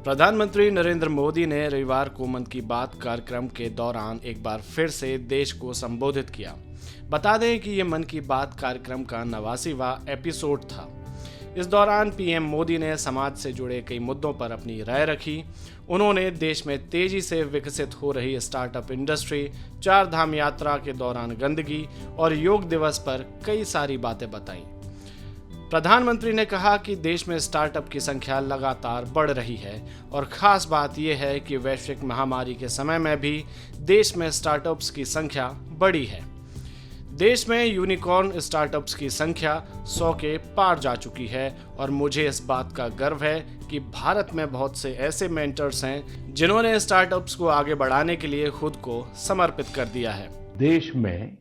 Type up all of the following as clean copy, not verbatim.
प्रधानमंत्री नरेंद्र मोदी ने रविवार को मन की बात कार्यक्रम के दौरान एक बार फिर से देश को संबोधित किया। बता दें कि ये मन की बात कार्यक्रम का 89वां एपिसोड था। इस दौरान पीएम मोदी ने समाज से जुड़े कई मुद्दों पर अपनी राय रखी। उन्होंने देश में तेजी से विकसित हो रही स्टार्टअप इंडस्ट्री, 4 धाम यात्रा के दौरान गंदगी और योग दिवस पर कई सारी बातें बताई। प्रधानमंत्री ने कहा कि देश में स्टार्टअप की संख्या लगातार बढ़ रही है और खास बात यह है कि वैश्विक महामारी के समय में भी देश में स्टार्टअप्स की संख्या बढ़ी है। देश में यूनिकॉर्न स्टार्टअप्स की संख्या 100 के पार जा चुकी है और मुझे इस बात का गर्व है कि भारत में बहुत से ऐसे मेंटर्स हैं जिन्होंने स्टार्टअप्स को आगे बढ़ाने के लिए खुद को समर्पित कर दिया है। देश में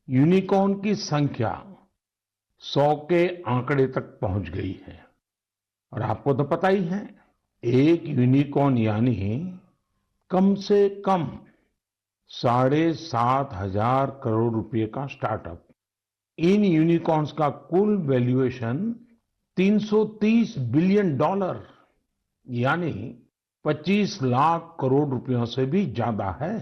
यूनिकॉर्न की संख्या 100 के आंकड़े तक पहुंच गई है और आपको तो पता ही है, एक यूनिकॉर्न यानी कम से कम 7,500 करोड़ रुपए का स्टार्टअप। इन यूनिकॉर्न्स का कुल वैल्यूएशन $330 बिलियन यानी 25 लाख करोड़ रुपयों से भी ज्यादा है।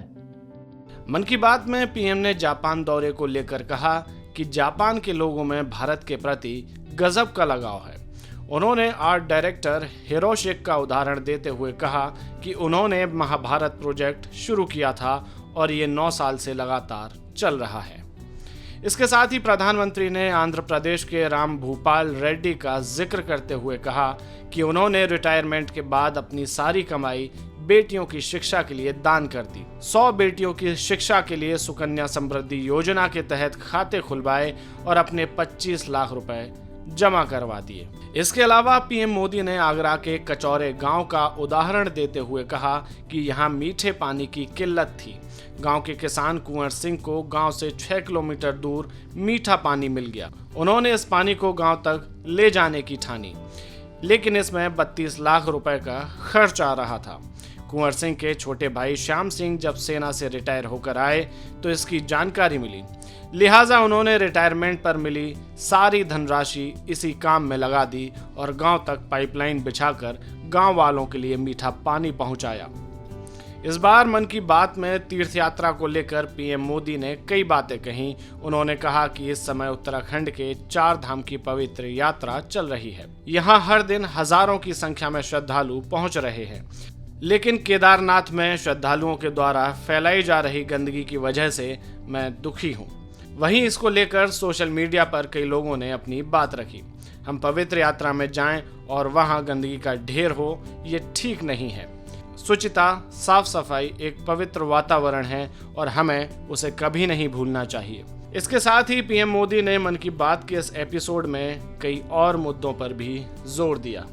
मन की बात में पीएम ने जापान दौरे को लेकर कहा कि जापान के लोगों में भारत के प्रति गजब का लगाव है। उन्होंने आर्ट डायरेक्टर हिरोशिक का उदाहरण देते हुए कहा कि उन्होंने महाभारत प्रोजेक्ट शुरू किया था और ये 9 साल से लगातार चल रहा है। इसके साथ ही प्रधानमंत्री ने आंध्र प्रदेश के राम भूपाल रेड्डी का जिक्र करते हुए कहा कि उन्होंने रिटायरमेंट के बाद अपनी सारी कमाई बेटियों की शिक्षा के लिए दान कर दी। 100 बेटियों की शिक्षा के लिए सुकन्या समृद्धि योजना के तहत खाते खुलवाए और अपने 25 लाख रुपए जमा करवा दिए। इसके अलावा पीएम मोदी ने आगरा के कचौरे गांव का उदाहरण देते हुए कहा कि यहां मीठे पानी की किल्लत थी। गांव के किसान कुंवर सिंह को गांव से 6 किलोमीटर दूर मीठा पानी मिल गया। उन्होंने इस पानी को गांव तक ले जाने की ठानी, लेकिन इसमें 32 लाख रुपए का खर्च आ रहा था। कुंवर सिंह के छोटे भाई श्याम सिंह जब सेना से रिटायर होकर आए तो इसकी जानकारी मिली, लिहाजा उन्होंने रिटायरमेंट पर मिली सारी धनराशि इसी काम में लगा दी और गांव तक पाइपलाइन बिछाकर गांव वालों के लिए मीठा पानी पहुंचाया। इस बार मन की बात में तीर्थ यात्रा को लेकर पीएम मोदी ने कई बातें कहीं। उन्होंने कहा कि इस समय उत्तराखंड के 4 धाम की पवित्र यात्रा चल रही है। यहाँ हर दिन हजारों की संख्या में श्रद्धालु पहुंच रहे हैं, लेकिन केदारनाथ में श्रद्धालुओं के द्वारा फैलाई जा रही गंदगी की वजह से मैं दुखी हूँ। वहीं इसको लेकर सोशल मीडिया पर कई लोगों ने अपनी बात रखी। हम पवित्र यात्रा में जाएं और वहां गंदगी का ढेर हो, ये ठीक नहीं है। शुचिता, साफ सफाई एक पवित्र वातावरण है और हमें उसे कभी नहीं भूलना चाहिए। इसके साथ ही पीएम मोदी ने मन की बात के इस एपिसोड में कई और मुद्दों पर भी जोर दिया।